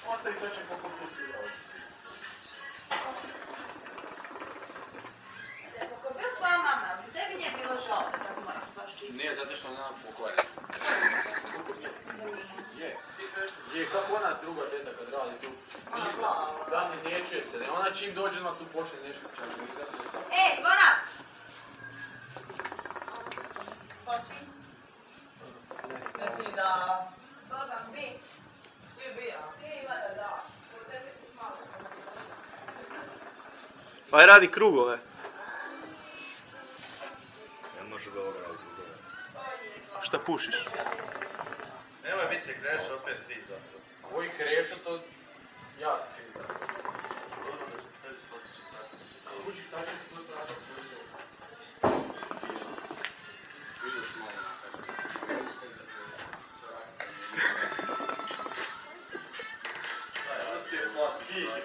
Ostavi točno koliko puti uradio. Kako bio tvoja mama, tebi nije bilo žao da tako moraš baš čistiti? Nije, zato što ona pokvarena. Je, kako ona druga teta kad radi tu, ništa, da ne neće se, ne, ona čim dođe na tu počne nešto čakalizati. Zvona! Hoći? Ne ti da... Boga, bi. Bi, a? Ti ima da. U tebi malo. Pa radi krugove. Ne može da ovoga radi krugove. Šta pušiš? Nemoj bit će Krešo opet 3 zapravo. Koji Krešo to... Ja sam kriv. Kući tako se to traži koji vidio sam malo na